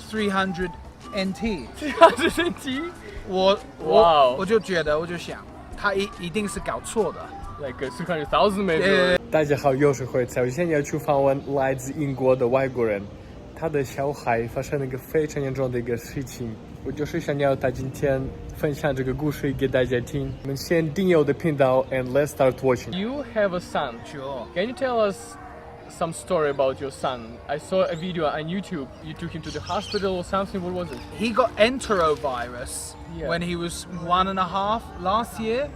300 NT。300 NT？ 我就觉得，我就想，他一定是搞错的。Like 300,000 maybe。大家好，又是会才。我现在要去访问来自英国的外国人，他的小孩发生了一个非常严重的一个事情，我就是想要他今天分享这个故事给大家听。我们先订阅我的频道 and let's start watching. You have a son. Sure. Can you tell us some story about your son? I saw a video on YouTube. You took him to the hospital or something. What was it? He got enterovirus when he was 1.5 last year.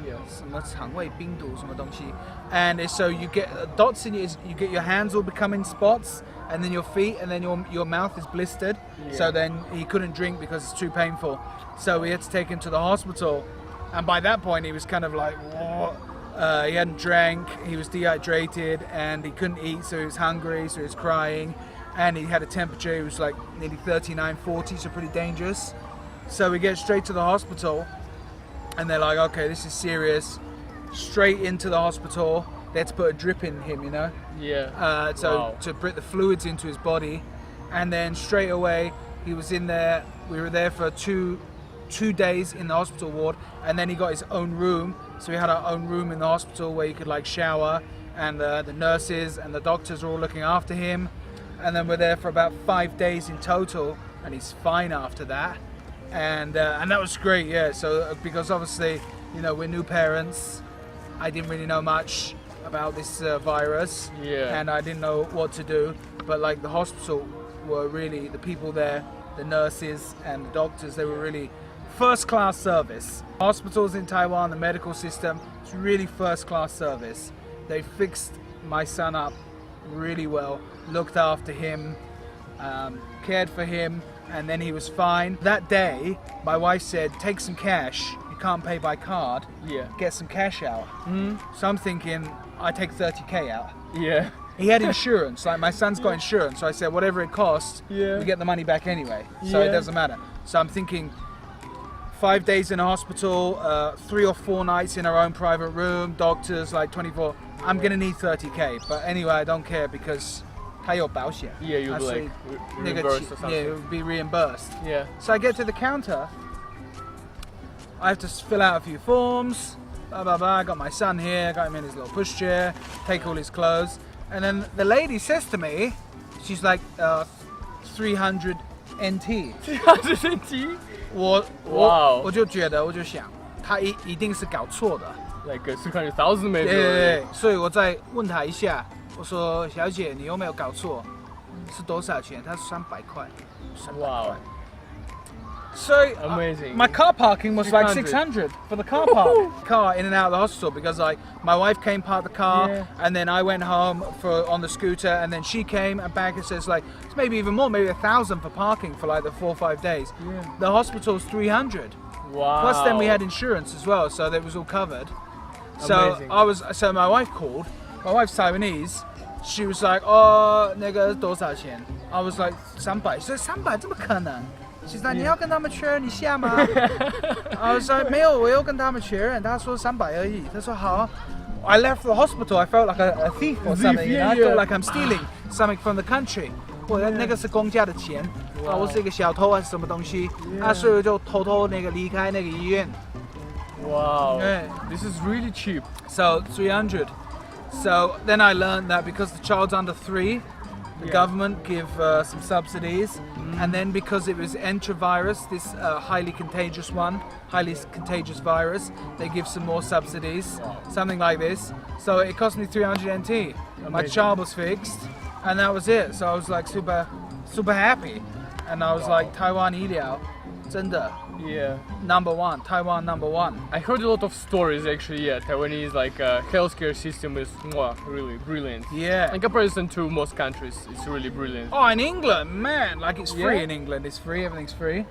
Yes. 什么肠胃病毒什么东西 and so you get dots in you get your hands all becoming spots and then your feet and then your mouth is blistered. So then he couldn't drink because it's too painful, so we had to take him to the hospital, and by that point he was kind of like what? He hadn't drank, he was dehydrated and he couldn't eat, so he was hungry, so he was crying, and he had a temperature, he was like nearly 39, 40, so pretty dangerous. So we get straight to the hospital and they're like, okay, this is serious. Straight into the hospital. They had to put a drip in him, you know? Yeah. To put the fluids into his body. And then straight away, he was in there. We were there for two days in the hospital ward. And then he got his own room. So we had our own room in the hospital where you could like shower. And the nurses and the doctors were all looking after him. And then we're there for about 5 days in total. And he's fine after that. And that was great, yeah. So because obviously, you know, we're new parents, I didn't really know much about this virus, and I didn't know what to do. But like the hospital were really, the people there, the nurses and the doctors, they were really first-class service. Hospitals in Taiwan, the medical system, it's really first-class service. They fixed my son up really well, looked after him, cared for him. And then he was fine. That day, my wife said, take some cash. You can't pay by card. Get some cash out. So I'm thinking, I take 30k out. Yeah. He had insurance. Like my son's got insurance. So I said, whatever it costs, we get the money back anyway. So it doesn't matter. So I'm thinking 5 days in a hospital, 3 or 4 nights in our own private room, doctors, like 24. I'm going to need 30k. But anyway, I don't care because you'll be like reimbursed or something. Yeah, it would be reimbursed. Yeah. So I get to the counter. I have to fill out a few forms. Blah blah blah. I got my son here. Got him in his little pushchair. Take all his clothes. And then the lady says to me, she's like, 300 NT. 300 NT? 我就觉得，我就想，他一定是搞错的。Like 300,000 maybe. 对，所以我再问他一下。我说小姐，你有没有搞错？是多少钱？他说300块。Wow. So amazing. My car parking was like 600 for the car park. Car in and out of the hospital because like my wife came park the car and then I went home on the scooter and then she came and back and says like it's maybe even more, maybe 1,000 for parking for like the 4 or 5 days. The hospital's 300. Wow. Plus then we had insurance as well, so that was all covered. Amazing. So my wife called. My wife's Taiwanese. She was like, "Oh, 那个多少钱?" I was like, 300. So 300怎么可能? She's like, 你要跟他们确认一下吗? I was like, 没有，我有跟他们确认。他说300而已。他说好。I left the hospital. I felt like a thief or something. You know? I felt like I'm stealing something from the country. 那个是公家的钱。我是一个小偷还是什么东西？所以我就偷偷离开那个医院。Wow. This is really cheap. So 300. So then I learned that because the child's under 3, the government give some subsidies, and then because it was enterovirus, this highly contagious virus, they give some more subsidies, something like this. So it cost me 300 NT. Amazing. My child was fixed, and that was it. So I was like super happy, and I was like Taiwan医疗，真的。Number one, Taiwan number one. I heard a lot of stories actually. Taiwanese healthcare system is really brilliant. In comparison to most countries, it's really brilliant. Oh, in England, man, like it's free in England. It's free, everything's free.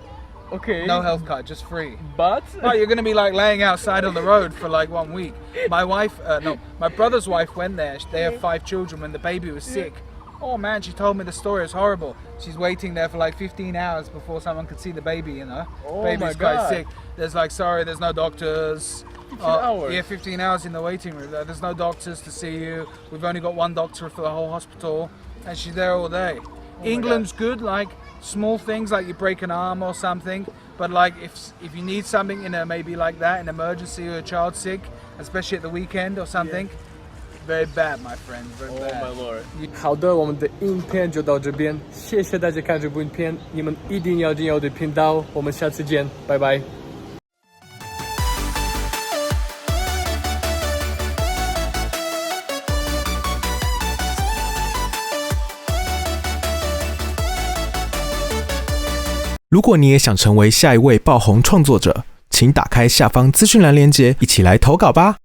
Okay. No health card, just free. But you're gonna be like laying outside on the road for like 1 week. My brother's wife went there. They have 5 children. When the baby was sick. Oh man, she told me the story is horrible. She's waiting there for like 15 hours before someone could see the baby, you know. Baby's quite sick. There's like, sorry, there's no doctors. 15 hours? Yeah, 15 hours in the waiting room. There's no doctors to see you. We've only got 1 doctor for the whole hospital. And she's there all day. England's good, like small things like you break an arm or something. But like if you need something in a maybe like that, an emergency or a child sick, especially at the weekend or something, very bad, my friend. Very bad. Oh my lord. 好的，我们的影片就到这边，谢谢大家看这部影片，你们一定要订阅我的频道，我们下次见，拜拜。如果你也想成为下一位爆红创作者，请打开下方资讯栏连结，一起来投稿吧。